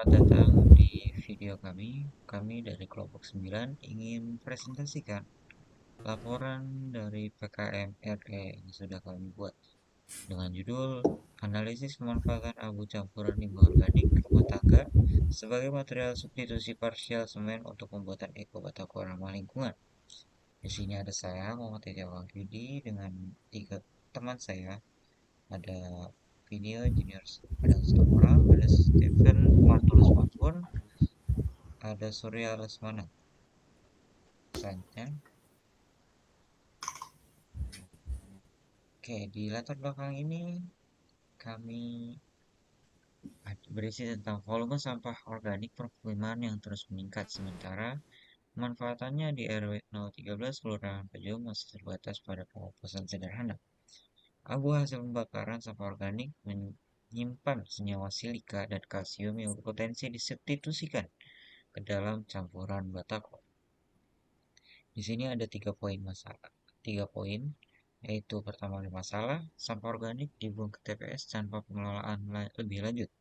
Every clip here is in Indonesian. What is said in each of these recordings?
datang di video kami. Kami dari kelompok 9 ingin presentasikan laporan dari PKM RE yang sudah kami buat dengan judul Analisis Pemanfaatan Abu Campuran Limbah Organik Rumah Tangga sebagai Material Substitusi Parsial Semen untuk Pembuatan Eko Batako Ramah Lingkungan. Di sini ada saya, Muhammad Titi Wahyudi, dengan tiga teman saya. Ada video junior, ada satu orang, ada Stephen Martulus Marbun, ada Surya Lesmana. Selanjutnya, oke, di latar belakang ini kami berisi tentang volume sampah organik permukiman yang terus meningkat, sementara pemanfaatannya di RW 013 Kelurahan Pejom masih terbatas pada pengoplosan sederhana. Abu hasil pembakaran sampah organik menyimpan senyawa silika dan kalsium yang berpotensi disubstitusikan ke dalam campuran batako. Di sini ada 3 poin, yaitu pertama ada masalah, sampah organik dibuang ke TPS tanpa pengelolaan lebih lanjut,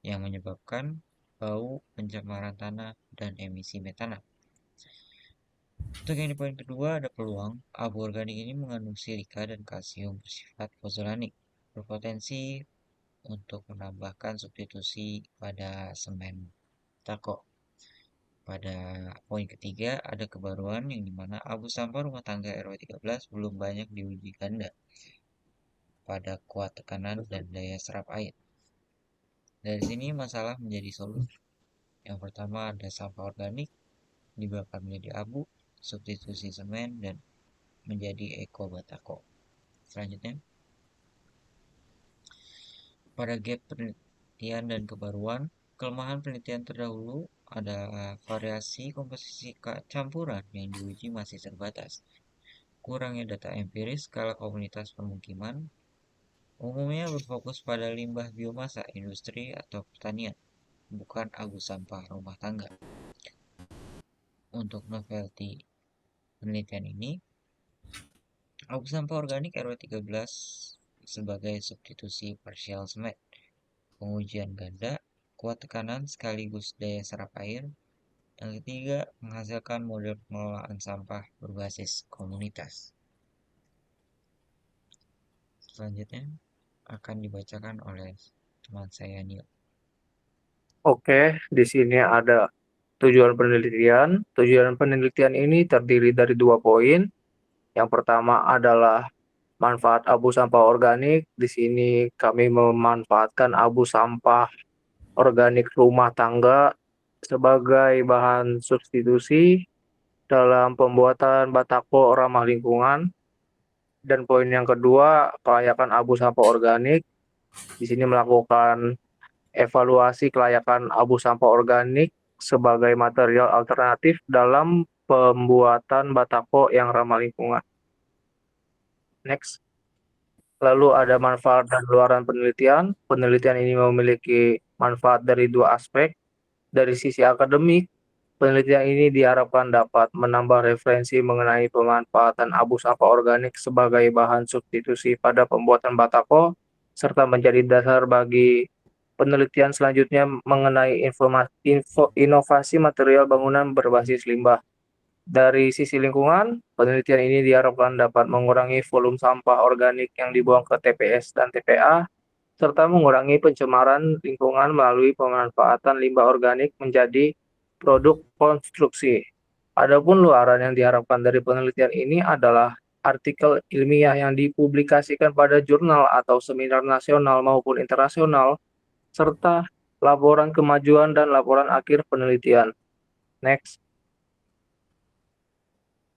yang menyebabkan bau, pencemaran tanah, dan emisi metana. Untuk yang di poin kedua ada peluang, abu organik ini mengandung silika dan kalsium bersifat pozolanik, berpotensi untuk menambahkan substitusi pada semen tako. Pada poin ketiga ada kebaruan yang dimana abu sampah rumah tangga RW 13 belum banyak diuji ganda pada kuat tekanan dan daya serap air. Dari sini masalah menjadi solusi. Yang pertama ada sampah organik dibakar menjadi abu, substitusi semen, dan menjadi eko batako. Selanjutnya, pada gap penelitian dan kebaruan, kelemahan penelitian terdahulu adalah variasi komposisi campuran yang diuji masih terbatas. Kurangnya data empiris skala komunitas permukiman umumnya berfokus pada limbah biomasa industri atau pertanian, bukan abu sampah rumah tangga. Untuk novelty penelitian ini, abu sampah organik RW 13 sebagai substitusi partial semen, pengujian ganda, kuat tekanan sekaligus daya serap air. Yang ketiga, menghasilkan model pengelolaan sampah berbasis komunitas. Selanjutnya akan dibacakan oleh teman saya Neil. Oke, di sini ada tujuan penelitian. Tujuan penelitian ini terdiri dari 2 poin. Yang pertama adalah manfaat abu sampah organik. Di sini kami memanfaatkan abu sampah organik rumah tangga sebagai bahan substitusi dalam pembuatan batako ramah lingkungan. Dan poin yang kedua, kelayakan abu sampah organik. Di sini melakukan evaluasi kelayakan abu sampah organik sebagai material alternatif dalam pembuatan batako yang ramah lingkungan. Next. Lalu ada manfaat dan luaran penelitian. Penelitian ini memiliki manfaat dari 2 aspek. Dari sisi akademik, penelitian ini diharapkan dapat menambah referensi mengenai pemanfaatan abu sampah organik sebagai bahan substitusi pada pembuatan batako, serta menjadi dasar bagi penelitian selanjutnya mengenai inovasi material bangunan berbasis limbah. Dari sisi lingkungan, penelitian ini diharapkan dapat mengurangi volume sampah organik yang dibuang ke TPS dan TPA, serta mengurangi pencemaran lingkungan melalui pemanfaatan limbah organik menjadi produk konstruksi. Adapun luaran yang diharapkan dari penelitian ini adalah artikel ilmiah yang dipublikasikan pada jurnal atau seminar nasional maupun internasional, serta laporan kemajuan dan laporan akhir penelitian. Next.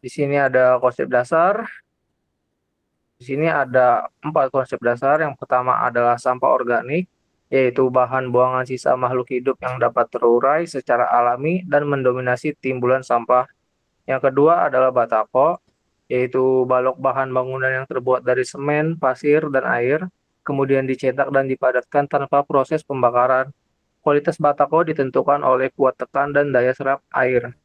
Di sini ada konsep dasar. Di sini ada 4 konsep dasar. Yang pertama adalah sampah organik, yaitu bahan buangan sisa makhluk hidup yang dapat terurai secara alami dan mendominasi timbulan sampah. Yang kedua adalah batako, yaitu balok bahan bangunan yang terbuat dari semen, pasir, dan air, kemudian dicetak dan dipadatkan tanpa proses pembakaran. Kualitas batako ditentukan oleh kuat tekan dan daya serap air.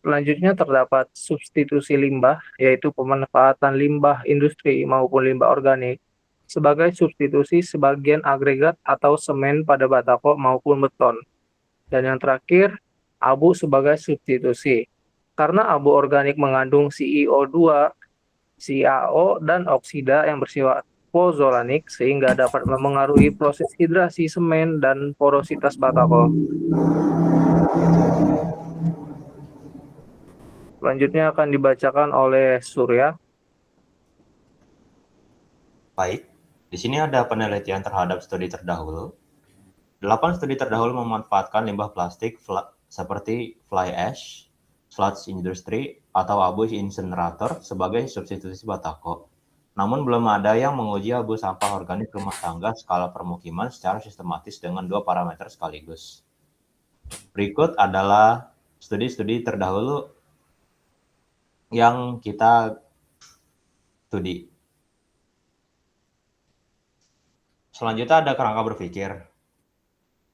Selanjutnya terdapat substitusi limbah, yaitu pemanfaatan limbah industri maupun limbah organik sebagai substitusi sebagian agregat atau semen pada batako maupun beton. Dan yang terakhir, abu sebagai substitusi. Karena abu organik mengandung CiO2, CaO, dan oksida yang bersifat pozolanik sehingga dapat memengaruhi proses hidrasi semen dan porositas batako. Selanjutnya akan dibacakan oleh Surya. Baik, di sini ada penelitian terhadap studi terdahulu. 8 studi terdahulu memanfaatkan limbah plastik seperti fly ash, sludge industry, atau abu insenerator sebagai substitusi batako. Namun belum ada yang menguji abu sampah organik rumah tangga skala permukiman secara sistematis dengan 2 parameter sekaligus. Berikut adalah studi-studi terdahulu yang kita studi. Selanjutnya ada kerangka berpikir.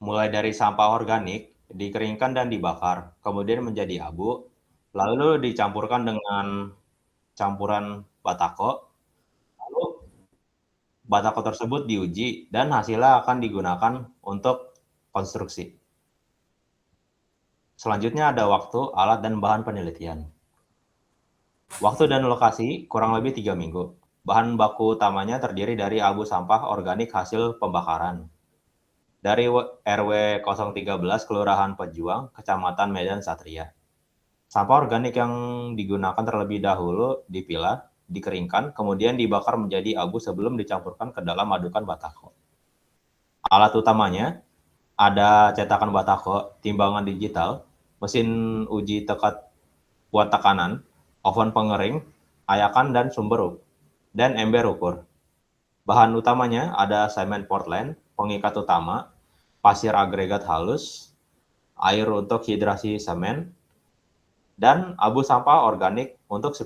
Mulai dari sampah organik, dikeringkan dan dibakar, kemudian menjadi abu, lalu dicampurkan dengan campuran batako, lalu batako tersebut diuji dan hasilnya akan digunakan untuk konstruksi. Selanjutnya ada waktu, alat, dan bahan penelitian. Waktu dan lokasi kurang lebih 3 minggu. Bahan baku utamanya terdiri dari abu sampah organik hasil pembakaran. Dari RW 013 Kelurahan Pejuang, Kecamatan Medan Satria. Sampah organik yang digunakan terlebih dahulu dipilah, dikeringkan, kemudian dibakar menjadi abu sebelum dicampurkan ke dalam adukan batako. Alat utamanya ada cetakan batako, timbangan digital, mesin uji buat tekanan, oven pengering, ayakan dan ember ukur. Bahan utamanya ada semen Portland, pengikat utama, pasir agregat halus, air untuk hidrasi semen, dan abu sampah organik untuk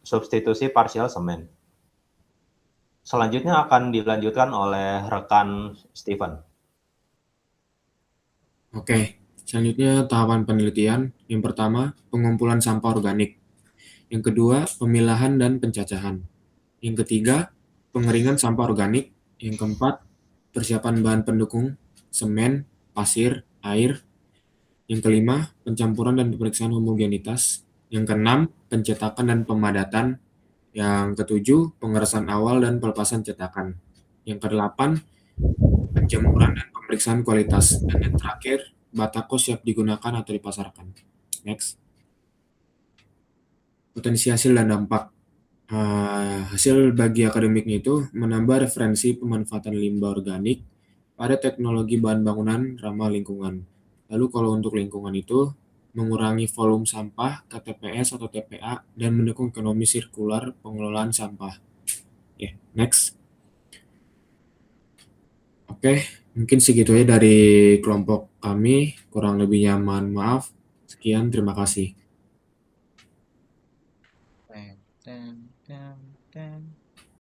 substitusi parsial semen. Selanjutnya akan dilanjutkan oleh rekan Steven. Oke, selanjutnya tahapan penelitian. Yang pertama, pengumpulan sampah organik. Yang kedua, pemilahan dan pencacahan. Yang ketiga, pengeringan sampah organik. Yang keempat, persiapan bahan pendukung, semen, pasir, air. Yang kelima, pencampuran dan pemeriksaan homogenitas. Yang keenam, pencetakan dan pemadatan. Yang ketujuh, pengerasan awal dan pelepasan cetakan. Yang kedelapan, penjemuran dan pemeriksaan kualitas. Dan yang terakhir, batako siap digunakan atau dipasarkan. Next. Potensi hasil dan dampak. Hasil bagi akademiknya itu menambah referensi pemanfaatan limbah organik pada teknologi bahan bangunan ramah lingkungan. Lalu kalau untuk lingkungan itu mengurangi volume sampah ke TPS atau TPA dan mendukung ekonomi sirkular pengelolaan sampah. Next. Oke, mungkin segitu aja dari kelompok kami. Kurang lebihnya mohon maaf. Sekian, terima kasih. Ten, ten, ten, ten.